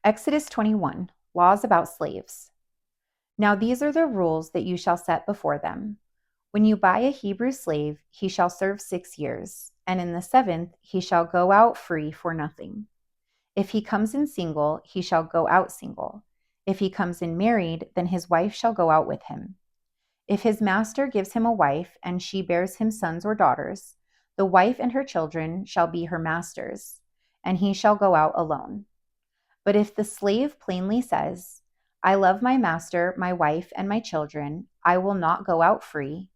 Exodus 21, Laws about slaves. Now these are the rules that you shall set before them. When you buy a Hebrew slave, he shall serve 6 years, and in the seventh he shall go out free for nothing. If he comes in single, he shall go out single. If he comes in married, then his wife shall go out with him. If his master gives him a wife, and she bears him sons or daughters, the wife and her children shall be her master's, and he shall go out alone. But if the slave plainly says, I love my master, my wife, and my children, I will not go out free,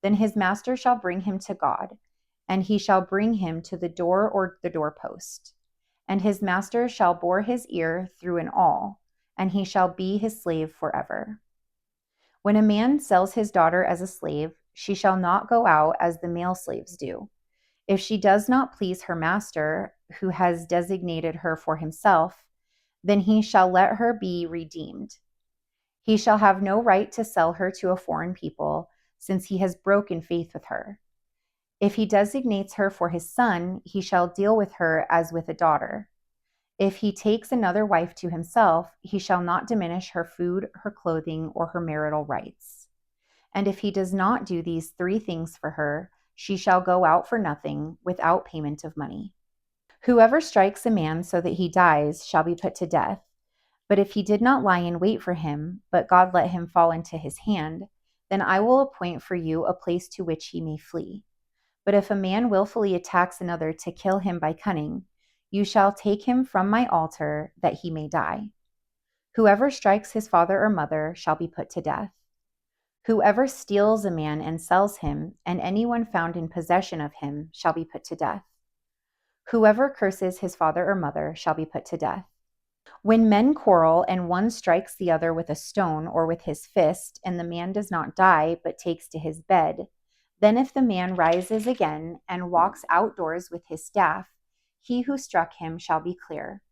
then his master shall bring him to God, and he shall bring him to the door or the doorpost. And his master shall bore his ear through an awl, and he shall be his slave forever. When a man sells his daughter as a slave, she shall not go out as the male slaves do. If she does not please her master, who has designated her for himself, then he shall let her be redeemed. He shall have no right to sell her to a foreign people, since he has broken faith with her. If he designates her for his son, he shall deal with her as with a daughter. If he takes another wife to himself, he shall not diminish her food, her clothing, or her marital rights. And if he does not do these 3 things for her, she shall go out for nothing, without payment of money. Whoever strikes a man so that he dies shall be put to death. But if he did not lie in wait for him, but God let him fall into his hand, then I will appoint for you a place to which he may flee. But if a man willfully attacks another to kill him by cunning, you shall take him from my altar, that he may die. Whoever strikes his father or mother shall be put to death. Whoever steals a man and sells him, and anyone found in possession of him, shall be put to death. Whoever curses his father or mother shall be put to death. When men quarrel and one strikes the other with a stone or with his fist, and the man does not die but takes to his bed, then if the man rises again and walks outdoors with his staff, he who struck him shall be clear.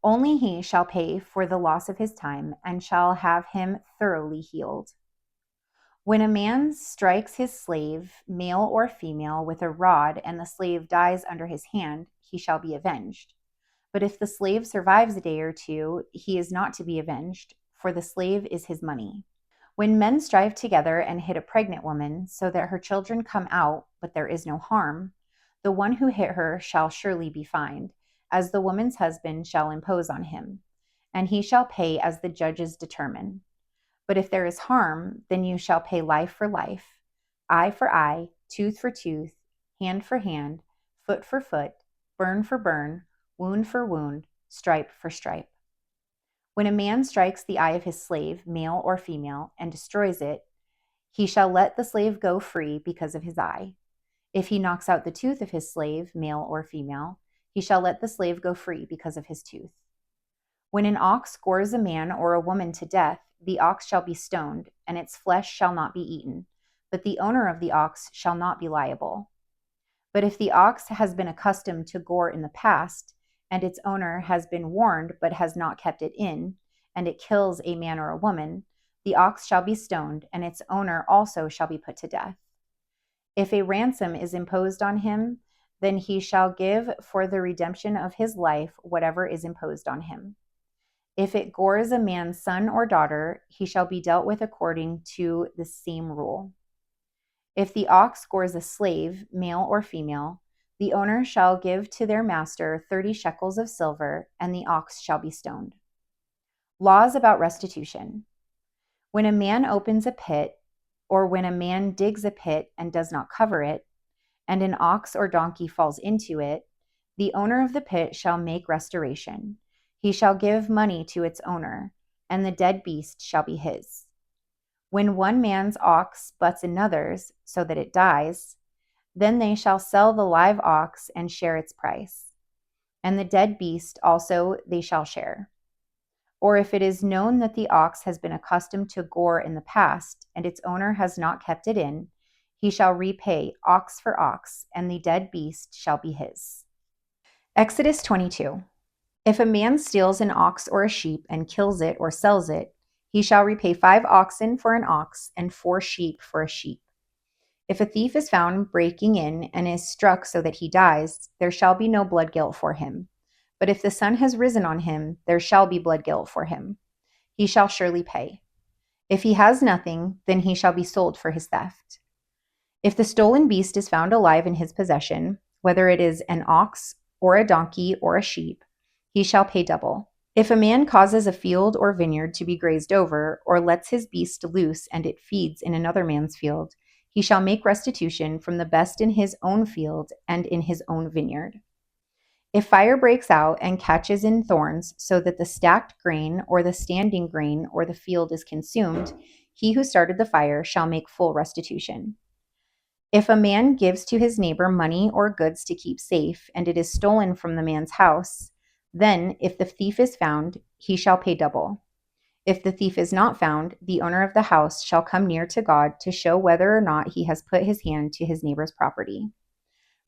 Only he shall pay for the loss of his time and shall have him thoroughly healed. When a man strikes his slave, male or female, with a rod, and the slave dies under his hand, he shall be avenged. But if the slave survives a day or 2, he is not to be avenged, for the slave is his money. When men strive together and hit a pregnant woman, so that her children come out, but there is no harm, the one who hit her shall surely be fined, as the woman's husband shall impose on him, and he shall pay as the judges determine. But if there is harm, then you shall pay life for life, eye for eye, tooth for tooth, hand for hand, foot for foot, burn for burn, wound for wound, stripe for stripe. When a man strikes the eye of his slave, male or female, and destroys it, he shall let the slave go free because of his eye. If he knocks out the tooth of his slave, male or female, he shall let the slave go free because of his tooth. When an ox gores a man or a woman to death, the ox shall be stoned, and its flesh shall not be eaten, but the owner of the ox shall not be liable. But if the ox has been accustomed to gore in the past, and its owner has been warned but has not kept it in, and it kills a man or a woman, the ox shall be stoned, and its owner also shall be put to death. If a ransom is imposed on him, then he shall give for the redemption of his life whatever is imposed on him. If it gores a man's son or daughter, he shall be dealt with according to the same rule. If the ox gores a slave, male or female, the owner shall give to their master 30 shekels of silver, and the ox shall be stoned. Laws about restitution. When a man opens a pit, or when a man digs a pit and does not cover it, and an ox or donkey falls into it, the owner of the pit shall make restoration. He shall give money to its owner, and the dead beast shall be his. When one man's ox butts another's, so that it dies, then they shall sell the live ox and share its price. And the dead beast also they shall share. Or if it is known that the ox has been accustomed to gore in the past, and its owner has not kept it in, he shall repay ox for ox, and the dead beast shall be his. Exodus 22. If a man steals an ox or a sheep and kills it or sells it, he shall repay 5 oxen for an ox and 4 sheep for a sheep. If a thief is found breaking in and is struck so that he dies, there shall be no blood guilt for him, But if the sun has risen on him, there shall be blood guilt for him. He shall surely pay. If he has nothing, then he shall be sold for his theft. If the stolen beast is found alive in his possession, whether it is an ox or a donkey or a sheep, he shall pay double. If a man causes a field or vineyard to be grazed over, or lets his beast loose and it feeds in another man's field, he shall make restitution from the best in his own field and in his own vineyard. If fire breaks out and catches in thorns, so that the stacked grain or the standing grain or the field is consumed, he who started the fire shall make full restitution. If a man gives to his neighbor money or goods to keep safe, and it is stolen from the man's house, then if the thief is found, he shall pay double. If the thief is not found, the owner of the house shall come near to God to show whether or not he has put his hand to his neighbor's property.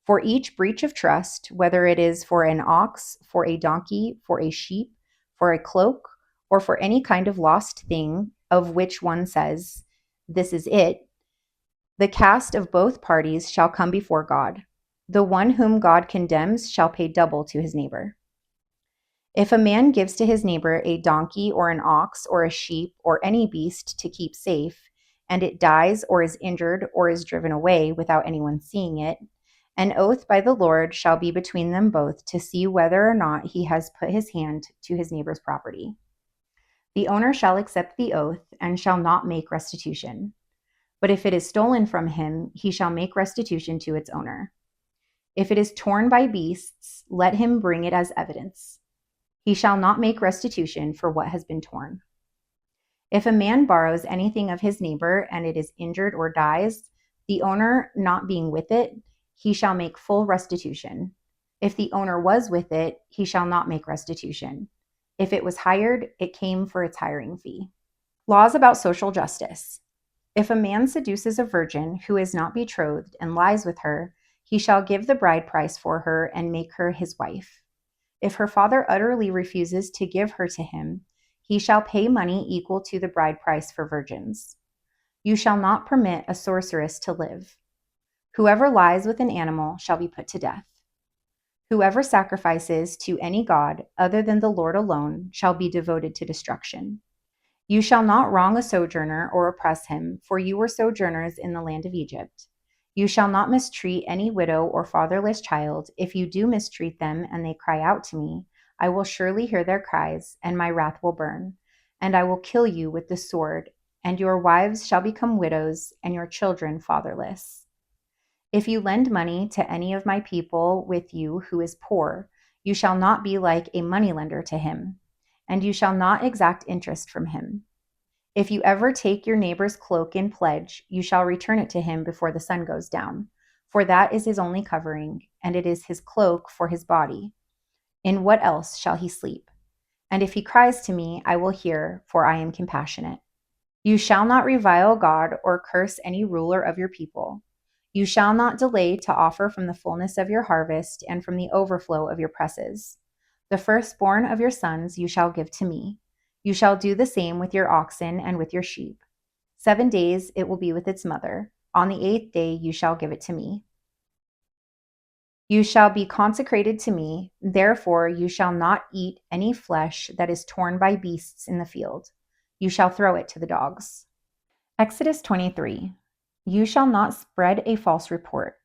For each breach of trust, whether it is for an ox, for a donkey, for a sheep, for a cloak, or for any kind of lost thing of which one says, "This is it," the cast of both parties shall come before God. The one whom God condemns shall pay double to his neighbor. If a man gives to his neighbor a donkey or an ox or a sheep or any beast to keep safe, and it dies or is injured or is driven away without anyone seeing it, an oath by the Lord shall be between them both to see whether or not he has put his hand to his neighbor's property. The owner shall accept the oath and shall not make restitution. But if it is stolen from him, he shall make restitution to its owner. If it is torn by beasts, let him bring it as evidence. He shall not make restitution for what has been torn. If a man borrows anything of his neighbor and it is injured or dies, the owner not being with it, he shall make full restitution. If the owner was with it, he shall not make restitution. If it was hired, it came for its hiring fee. Laws about social justice. If a man seduces a virgin who is not betrothed and lies with her, he shall give the bride price for her and make her his wife. If her father utterly refuses to give her to him, he shall pay money equal to the bride price for virgins. You shall not permit a sorceress to live. Whoever lies with an animal shall be put to death. Whoever sacrifices to any god other than the Lord alone shall be devoted to destruction. You shall not wrong a sojourner or oppress him, for you were sojourners in the land of Egypt. You shall not mistreat any widow or fatherless child. If you do mistreat them and they cry out to me, I will surely hear their cries, and my wrath will burn, and I will kill you with the sword, and your wives shall become widows, and your children fatherless. If you lend money to any of my people with you who is poor, you shall not be like a moneylender to him, and you shall not exact interest from him. If you ever take your neighbor's cloak in pledge, you shall return it to him before the sun goes down, for that is his only covering, and it is his cloak for his body. In what else shall he sleep? And if he cries to me, I will hear, for I am compassionate. You shall not revile God or curse any ruler of your people. You shall not delay to offer from the fullness of your harvest and from the overflow of your presses. The firstborn of your sons you shall give to me. You shall do the same with your oxen and with your sheep. 7 days it will be with its mother. On the 8th day you shall give it to me. You shall be consecrated to me. Therefore you shall not eat any flesh that is torn by beasts in the field. You shall throw it to the dogs. Exodus 23. You shall not spread a false report.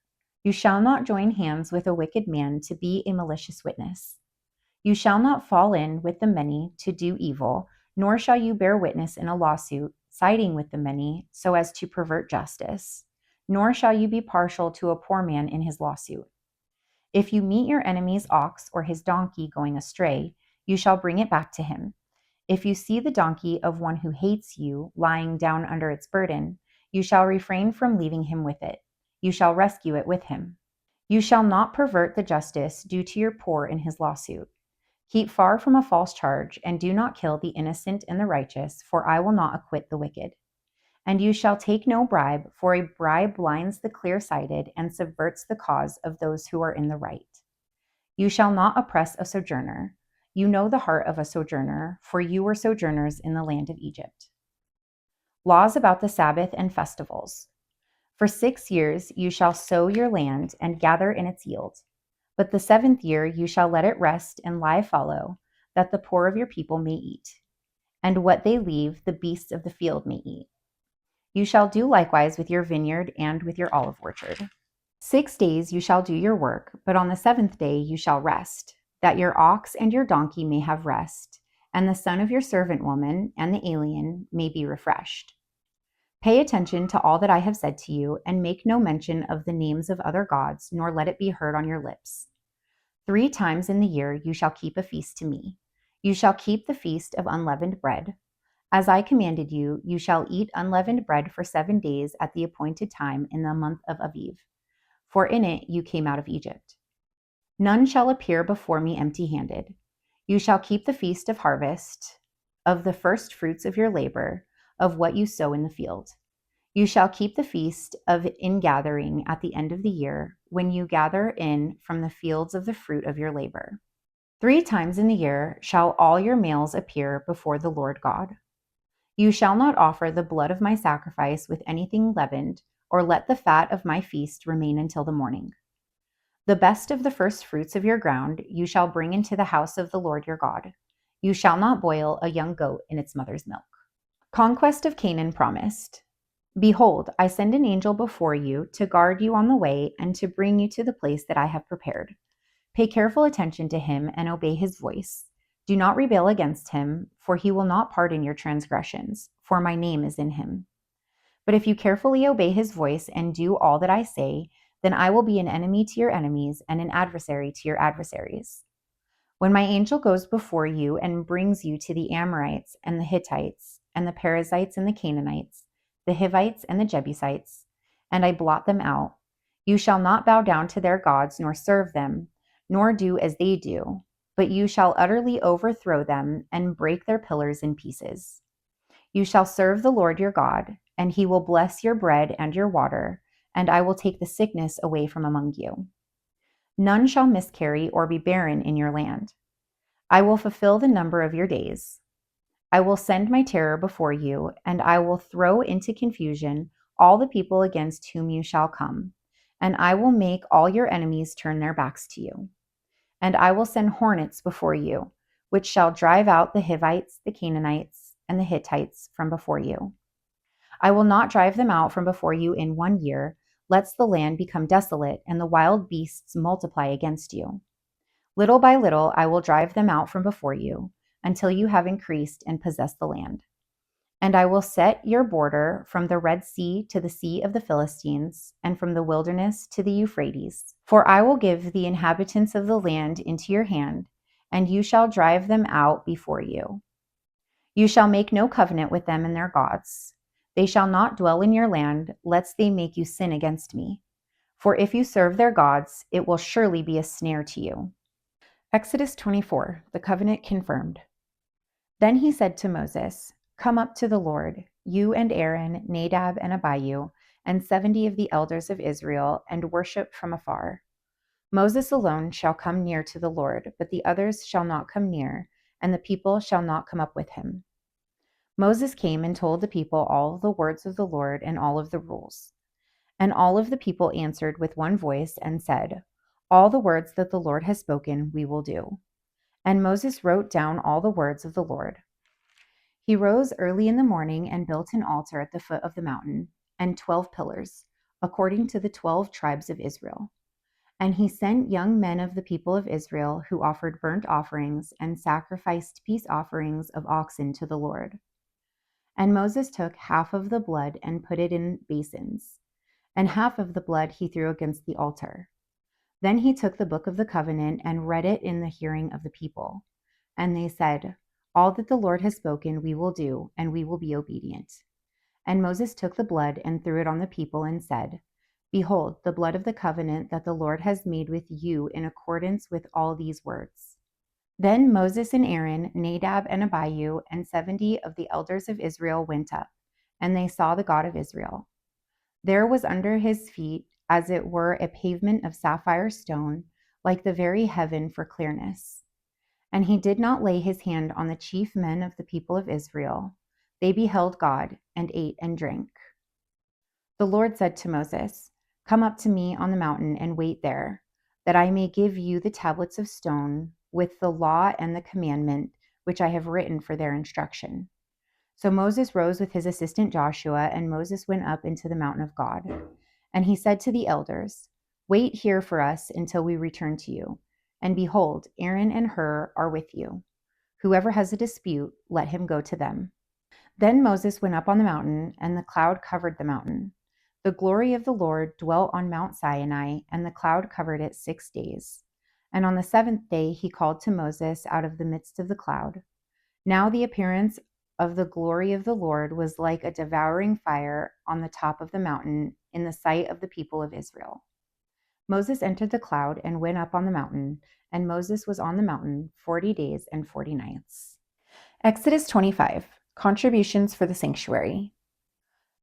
You shall not join hands with a wicked man to be a malicious witness. You shall not fall in with the many to do evil, nor shall you bear witness in a lawsuit, siding with the many so as to pervert justice, nor shall you be partial to a poor man in his lawsuit. If you meet your enemy's ox or his donkey going astray, you shall bring it back to him. If you see the donkey of one who hates you lying down under its burden, you shall refrain from leaving him with it. You shall rescue it with him. You shall not pervert the justice due to your poor in his lawsuit. Keep far from a false charge, and do not kill the innocent and the righteous, for I will not acquit the wicked. And you shall take no bribe, for a bribe blinds the clear-sighted and subverts the cause of those who are in the right. You shall not oppress a sojourner. You know the heart of a sojourner, for you were sojourners in the land of Egypt. Laws about the Sabbath and festivals. For 6 years you shall sow your land and gather in its yield. But the 7th year you shall let it rest and lie fallow, that the poor of your people may eat, and what they leave the beasts of the field may eat. You shall do likewise with your vineyard and with your olive orchard. 6 days you shall do your work, but on the 7th day you shall rest, that your ox and your donkey may have rest, and the son of your servant woman and the alien may be refreshed. Pay attention to all that I have said to you, and make no mention of the names of other gods, nor let it be heard on your lips. 3 times in the year you shall keep a feast to me. You shall keep the feast of unleavened bread. As I commanded you, you shall eat unleavened bread for 7 days at the appointed time in the month of Aviv, for in it you came out of Egypt. None shall appear before me empty-handed. You shall keep the feast of harvest, of the first fruits of your labor, of what you sow in the field. You shall keep the feast of ingathering at the end of the year, when you gather in from the fields of the fruit of your labor. 3 times in the year shall all your males appear before the Lord God. You shall not offer the blood of my sacrifice with anything leavened, or let the fat of my feast remain until the morning. The best of the first fruits of your ground you shall bring into the house of the Lord your God. You shall not boil a young goat in its mother's milk. Conquest of Canaan promised. Behold, I send an angel before you to guard you on the way and to bring you to the place that I have prepared. Pay careful attention to him and obey his voice. Do not rebel against him, for he will not pardon your transgressions, for my name is in him. But if you carefully obey his voice and do all that I say, then I will be an enemy to your enemies and an adversary to your adversaries. When my angel goes before you and brings you to the Amorites and the Hittites and the Perizzites and the Canaanites, the Hivites and the Jebusites, and I blot them out, you shall not bow down to their gods nor serve them, nor do as they do, but you shall utterly overthrow them and break their pillars in pieces. You shall serve the Lord your God, and he will bless your bread and your water, and I will take the sickness away from among you. None shall miscarry or be barren in your land. I will fulfill the number of your days. I will send my terror before you, and I will throw into confusion all the people against whom you shall come, and I will make all your enemies turn their backs to you. And I will send hornets before you, which shall drive out the Hivites, the Canaanites, and the Hittites from before you. I will not drive them out from before you in 1 year, lest the land become desolate and the wild beasts multiply against you. Little by little I will drive them out from before you, until you have increased and possessed the land. And I will set your border from the Red Sea to the Sea of the Philistines, and from the wilderness to the Euphrates. For I will give the inhabitants of the land into your hand, and you shall drive them out before you. You shall make no covenant with them and their gods. They shall not dwell in your land, lest they make you sin against me. For if you serve their gods, it will surely be a snare to you. Exodus 24, the covenant confirmed. Then he said to Moses, Come up to the Lord, you and Aaron, Nadab and Abihu, and 70 of the elders of Israel, and worship from afar. Moses alone shall come near to the Lord, but the others shall not come near, and the people shall not come up with him. Moses came and told the people all the words of the Lord and all of the rules. And all of the people answered with one voice and said, All the words that the Lord has spoken, we will do. And Moses wrote down all the words of the Lord. He rose early in the morning and built an altar at the foot of the mountain, and 12 pillars, according to the 12 tribes of Israel. And he sent young men of the people of Israel who offered burnt offerings and sacrificed peace offerings of oxen to the Lord. And Moses took half of the blood and put it in basins, and half of the blood he threw against the altar. Then he took the book of the covenant and read it in the hearing of the people. And they said, All that the Lord has spoken we will do, and we will be obedient. And Moses took the blood and threw it on the people and said, Behold, the blood of the covenant that the Lord has made with you in accordance with all these words. Then Moses and Aaron, Nadab and Abihu, and 70 of the elders of Israel went up, and they saw the God of Israel. There was under his feet, as it were, a pavement of sapphire stone, like the very heaven for clearness. And he did not lay his hand on the chief men of the people of Israel. They beheld God, and ate and drank. The Lord said to Moses, Come up to me on the mountain and wait there, that I may give you the tablets of stone with the law and the commandment which I have written for their instruction. So Moses rose with his assistant Joshua, and Moses went up into the mountain of God. And he said to the elders, "Wait here for us until we return to you. And behold, Aaron and Hur are with you. Whoever has a dispute, let him go to them." Then Moses went up on the mountain, and the cloud covered the mountain. The glory of the Lord dwelt on Mount Sinai, and the cloud covered it 6 days. And on the seventh day he called to Moses out of the midst of the cloud. Now the appearance of the glory of the Lord was like a devouring fire on the top of the mountain in the sight of the people of Israel. Moses entered the cloud and went up on the mountain, and Moses was on the mountain 40 days and 40 nights. Exodus 25, Contributions for the Sanctuary.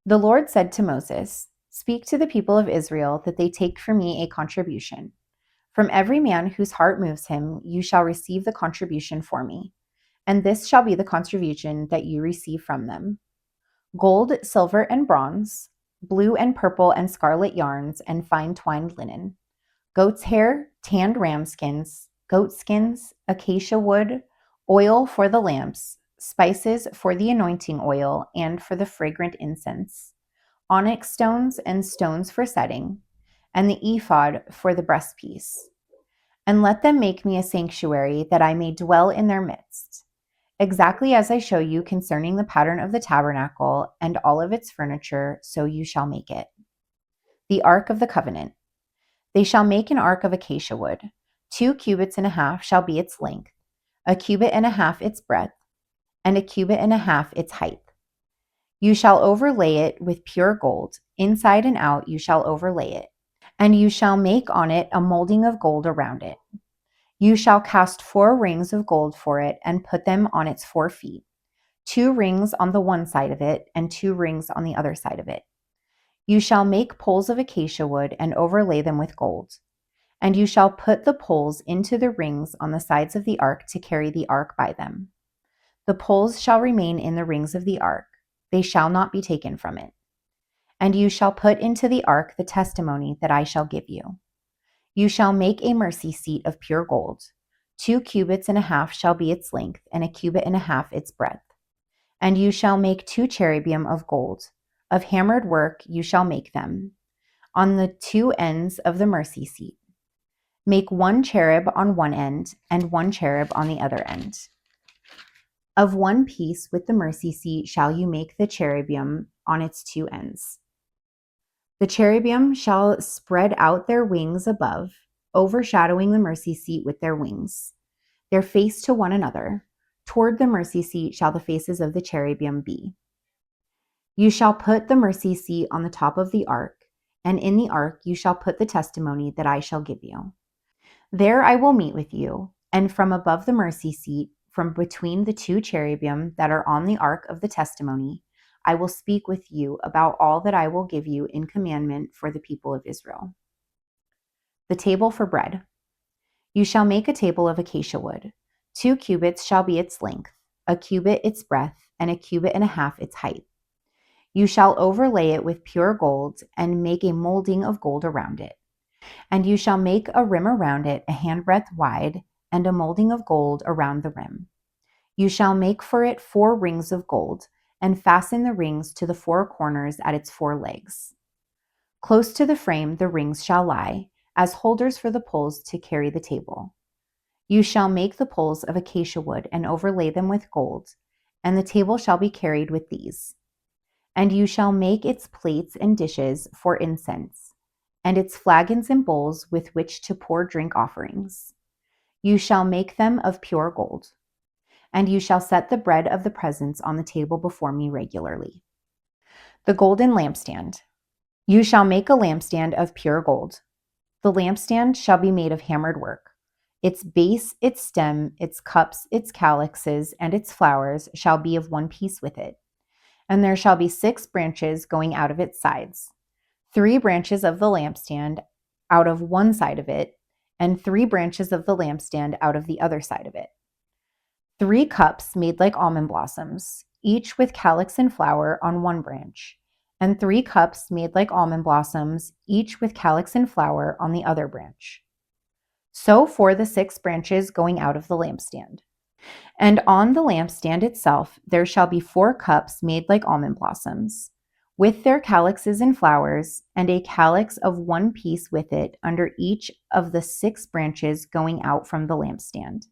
The Lord said to Moses, "Speak to the people of Israel that they take for me a contribution. From every man whose heart moves him, you shall receive the contribution for me. And this shall be the contribution that you receive from them: gold, silver, and bronze, blue and purple and scarlet yarns, and fine twined linen, goat's hair, tanned ram skins, goat skins, acacia wood, oil for the lamps, spices for the anointing oil and for the fragrant incense, onyx stones and stones for setting, and the ephod for the breastpiece. And let them make me a sanctuary that I may dwell in their midst. Exactly as I show you concerning the pattern of the tabernacle and all of its furniture, so you shall make it. The Ark of the Covenant. They shall make an ark of acacia wood. 2 cubits and a half shall be its length, a cubit and a half its breadth, and a cubit and a half its height. You shall overlay it with pure gold. Inside and out you shall overlay it, and you shall make on it a molding of gold around it. You shall cast 4 rings of gold for it and put them on its 4 feet, 2 rings on the one side of it and 2 rings on the other side of it. You shall make poles of acacia wood and overlay them with gold. And you shall put the poles into the rings on the sides of the ark to carry the ark by them. The poles shall remain in the rings of the ark. They shall not be taken from it. And you shall put into the ark the testimony that I shall give you. You shall make a mercy seat of pure gold. 2 cubits and a half shall be its length, and a cubit and a half its breadth. And you shall make 2 cherubim of gold. Of hammered work you shall make them, on the 2 ends of the mercy seat. Make 1 cherub on one end, and 1 cherub on the other end. Of one piece with the mercy seat shall you make the cherubim on its 2 ends. The cherubim shall spread out their wings above, overshadowing the mercy seat with their wings, their face to one another. Toward the mercy seat shall the faces of the cherubim be. You shall put the mercy seat on the top of the ark, and in the ark you shall put the testimony that I shall give you. There I will meet with you, and from above the mercy seat, from between the 2 cherubim that are on the ark of the testimony, I will speak with you about all that I will give you in commandment for the people of Israel. The table for bread. You shall make a table of acacia wood. 2 cubits shall be its length, a cubit its breadth, and a cubit and a half its height. You shall overlay it with pure gold and make a molding of gold around it. And you shall make a rim around it, a handbreadth wide, and a molding of gold around the rim. You shall make for it 4 rings of gold, and fasten the rings to the 4 corners at its 4 legs. Close to the frame the rings shall lie, as holders for the poles to carry the table. You shall make the poles of acacia wood and overlay them with gold, and the table shall be carried with these. And you shall make its plates and dishes for incense, and its flagons and bowls with which to pour drink offerings. You shall make them of pure gold. And you shall set the bread of the presence on the table before me regularly. The golden lampstand. You shall make a lampstand of pure gold. The lampstand shall be made of hammered work. Its base, its stem, its cups, its calyxes, and its flowers shall be of one piece with it. And there shall be 6 branches going out of its sides. 3 branches of the lampstand out of one side of it, and 3 branches of the lampstand out of the other side of it. 3 cups made like almond blossoms, each with calyx and flower on one branch, and 3 cups made like almond blossoms, each with calyx and flower on the other branch. So for the 6 branches going out of the lampstand. And on the lampstand itself there shall be 4 cups made like almond blossoms, with their calyxes and flowers, and a calyx of 1 piece with it under each of the 6 branches going out from the lampstand.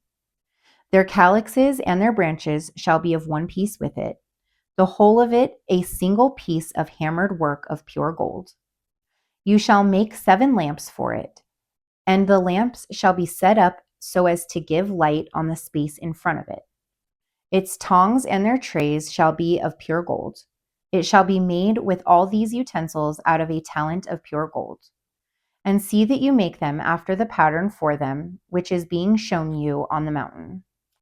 Their calyxes and their branches shall be of 1 piece with it, the whole of it a single piece of hammered work of pure gold. You shall make 7 lamps for it, and the lamps shall be set up so as to give light on the space in front of it. Its tongs and their trays shall be of pure gold. It shall be made with all these utensils out of a talent of pure gold. And see that you make them after the pattern for them, which is being shown you on the mountain.